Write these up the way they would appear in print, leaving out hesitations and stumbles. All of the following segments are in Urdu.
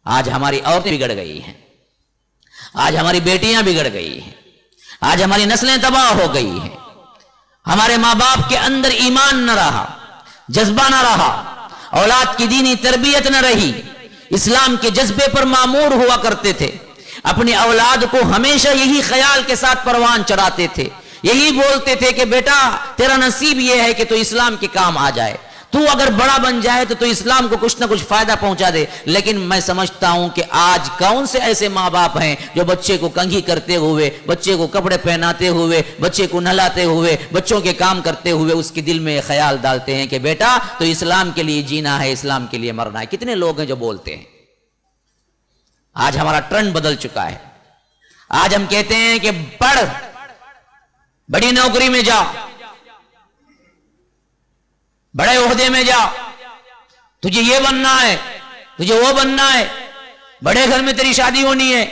آج ہماری عورتیں بگڑ گئی ہیں، آج ہماری بیٹیاں بگڑ گئی ہیں، آج ہماری نسلیں تباہ ہو گئی ہیں، ہمارے ماں باپ کے اندر ایمان نہ رہا، جذبہ نہ رہا، اولاد کی دینی تربیت نہ رہی، اسلام کے جذبے پر معمور ہوا کرتے تھے، اپنی اولاد کو ہمیشہ یہی خیال کے ساتھ پروان چڑھاتے تھے، یہی بولتے تھے کہ بیٹا تیرا نصیب یہ ہے کہ تو اسلام کے کام آ جائے، تو اگر بڑا بن جائے تو اسلام کو کچھ نہ کچھ فائدہ پہنچا دے۔ لیکن میں سمجھتا ہوں کہ آج کون سے ایسے ماں باپ ہیں جو بچے کو کنگھی کرتے ہوئے، بچے کو کپڑے پہناتے ہوئے، بچے کو نہلاتے ہوئے، بچوں کے کام کرتے ہوئے اس کے دل میں یہ خیال ڈالتے ہیں کہ بیٹا تو اسلام کے لیے جینا ہے، اسلام کے لیے مرنا ہے۔ کتنے لوگ ہیں جو بولتے ہیں؟ آج ہمارا ٹرینڈ بدل چکا ہے۔ آج ہم کہتے ہیں کہ پڑھ، بڑی نوکری میں جا، بڑے عہدے میں جا، تجھے یہ بننا ہے، تجھے وہ بننا ہے، بڑے گھر میں تیری شادی ہونی ہے،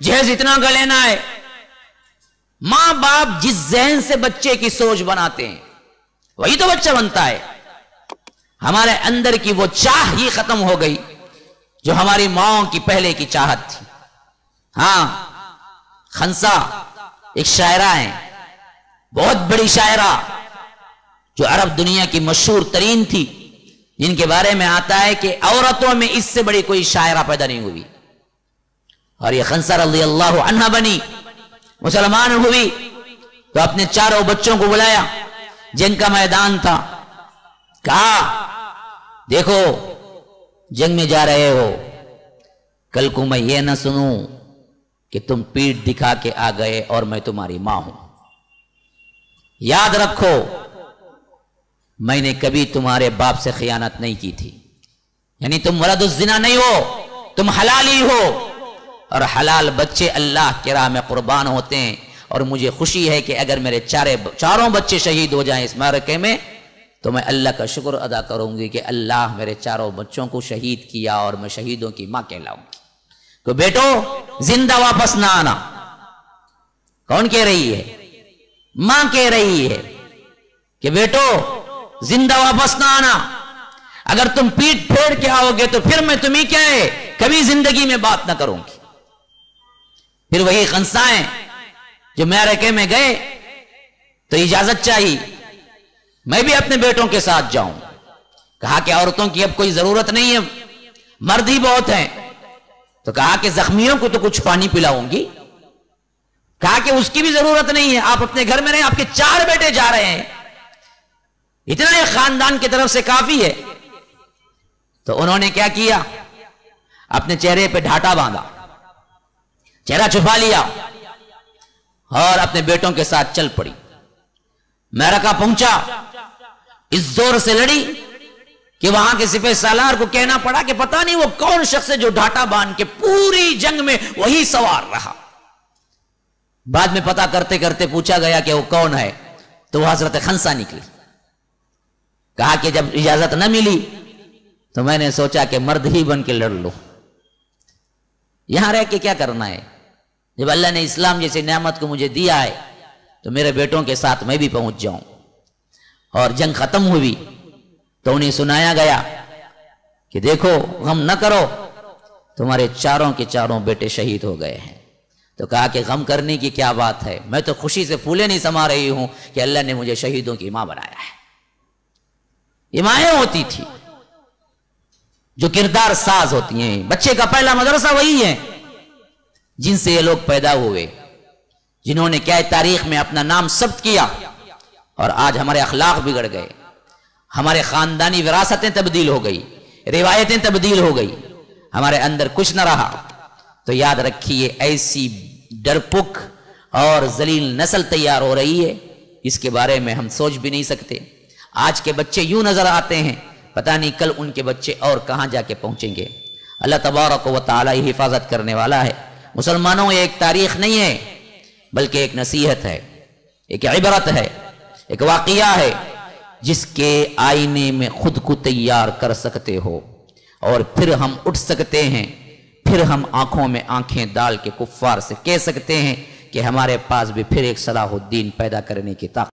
جہیز اتنا کا لینا ہے۔ ماں باپ جس ذہن سے بچے کی سوچ بناتے ہیں وہی تو بچہ بنتا ہے۔ ہمارے اندر کی وہ چاہ ہی ختم ہو گئی جو ہماری ماؤں کی پہلے کی چاہت تھی۔ ہاں، خنسا ایک شاعرہ ہیں، بہت بڑی شاعرہ جو عرب دنیا کی مشہور ترین تھی، جن کے بارے میں آتا ہے کہ عورتوں میں اس سے بڑی کوئی شاعرہ پیدا نہیں ہوئی، اور یہ خنسہ رضی اللہ عنہ بنی، مسلمان ہوئی تو اپنے چاروں بچوں کو بلایا، جنگ کا میدان تھا، کہا دیکھو جنگ میں جا رہے ہو، کل کو میں یہ نہ سنوں کہ تم پیٹھ دکھا کے آ گئے اور میں تمہاری ماں ہوں۔ یاد رکھو میں نے کبھی تمہارے باپ سے خیانت نہیں کی تھی، یعنی تم ولد الزنا نہیں ہو، تم حلالی ہو، اور حلال بچے اللہ کی راہ میں قربان ہوتے ہیں، اور مجھے خوشی ہے کہ اگر میرے چاروں بچے شہید ہو جائیں اس معرکے میں تو میں اللہ کا شکر ادا کروں گی کہ اللہ میرے چاروں بچوں کو شہید کیا اور میں شہیدوں کی ماں کہلاؤں گی۔ تو بیٹو زندہ واپس نہ آنا، کون کہہ رہی ہے؟ ماں کہہ رہی ہے کہ بیٹو زندہ واپس نہ آنا، اگر تم پیٹ پھیر کے آؤ گے تو پھر میں تمہیں کیا ہے کبھی زندگی میں بات نہ کروں گی۔ پھر وہی خنسائیں جو معرکے میں گئے تو اجازت چاہیے میں بھی اپنے بیٹوں کے ساتھ جاؤں، کہا کہ عورتوں کی اب کوئی ضرورت نہیں ہے، مرد ہی بہت ہیں، تو کہا کہ زخمیوں کو تو کچھ پانی پلاؤں گی، کہا کہ اس کی بھی ضرورت نہیں ہے، آپ اپنے گھر میں رہیں، آپ کے 4 بیٹے جا رہے ہیں، اتنا ایک خاندان کی طرف سے کافی ہے۔ تو انہوں نے کیا کیا؟ اپنے چہرے پہ ڈھاٹا باندھا، چہرہ چھپا لیا اور اپنے بیٹوں کے ساتھ چل پڑی۔ معرکہ پہنچا، اس زور سے لڑی کہ وہاں کے سپہ سالار کو کہنا پڑا کہ پتہ نہیں وہ کون شخص ہے جو ڈھاٹا باندھ کے پوری جنگ میں وہی سوار رہا۔ بعد میں پتہ کرتے کرتے پوچھا گیا کہ وہ کون ہے، تو وہ حضرت خنسا نکلی۔ کہا کہ جب اجازت نہ ملی تو میں نے سوچا کہ مرد ہی بن کے لڑ لو، یہاں رہ کے کیا کرنا ہے، جب اللہ نے اسلام جیسے نعمت کو مجھے دیا ہے تو میرے بیٹوں کے ساتھ میں بھی پہنچ جاؤں۔ اور جنگ ختم ہوئی تو انہیں سنایا گیا کہ دیکھو غم نہ کرو، تمہارے چاروں کے چاروں بیٹے شہید ہو گئے ہیں۔ تو کہا کہ غم کرنے کی کیا بات ہے، میں تو خوشی سے پھولے نہیں سما رہی ہوں کہ اللہ نے مجھے شہیدوں کی ماں بنایا ہے۔ یہ مائیں ہوتی تھی جو کردار ساز ہوتی ہیں، بچے کا پہلا مدرسہ وہی ہے جن سے یہ لوگ پیدا ہوئے، جنہوں نے کیا تاریخ میں اپنا نام ثبت کیا، اور آج ہمارے اخلاق بگڑ گئے، ہمارے خاندانی وراثتیں تبدیل ہو گئی، روایتیں تبدیل ہو گئی، ہمارے اندر کچھ نہ رہا۔ تو یاد رکھیے ایسی ڈرپک اور ذلیل نسل تیار ہو رہی ہے، اس کے بارے میں ہم سوچ بھی نہیں سکتے۔ آج کے بچے یوں نظر آتے ہیں، پتہ نہیں کل ان کے بچے اور کہاں جا کے پہنچیں گے۔ اللہ تبارک و تعالی حفاظت کرنے والا ہے۔ مسلمانوں یہ ایک تاریخ نہیں ہے بلکہ ایک نصیحت ہے، ایک عبرت ہے، ایک واقعہ ہے جس کے آئینے میں خود کو تیار کر سکتے ہو، اور پھر ہم اٹھ سکتے ہیں، پھر ہم آنکھوں میں آنکھیں ڈال کے کفار سے کہہ سکتے ہیں کہ ہمارے پاس بھی پھر ایک صلاح الدین پیدا کرنے کی طاقت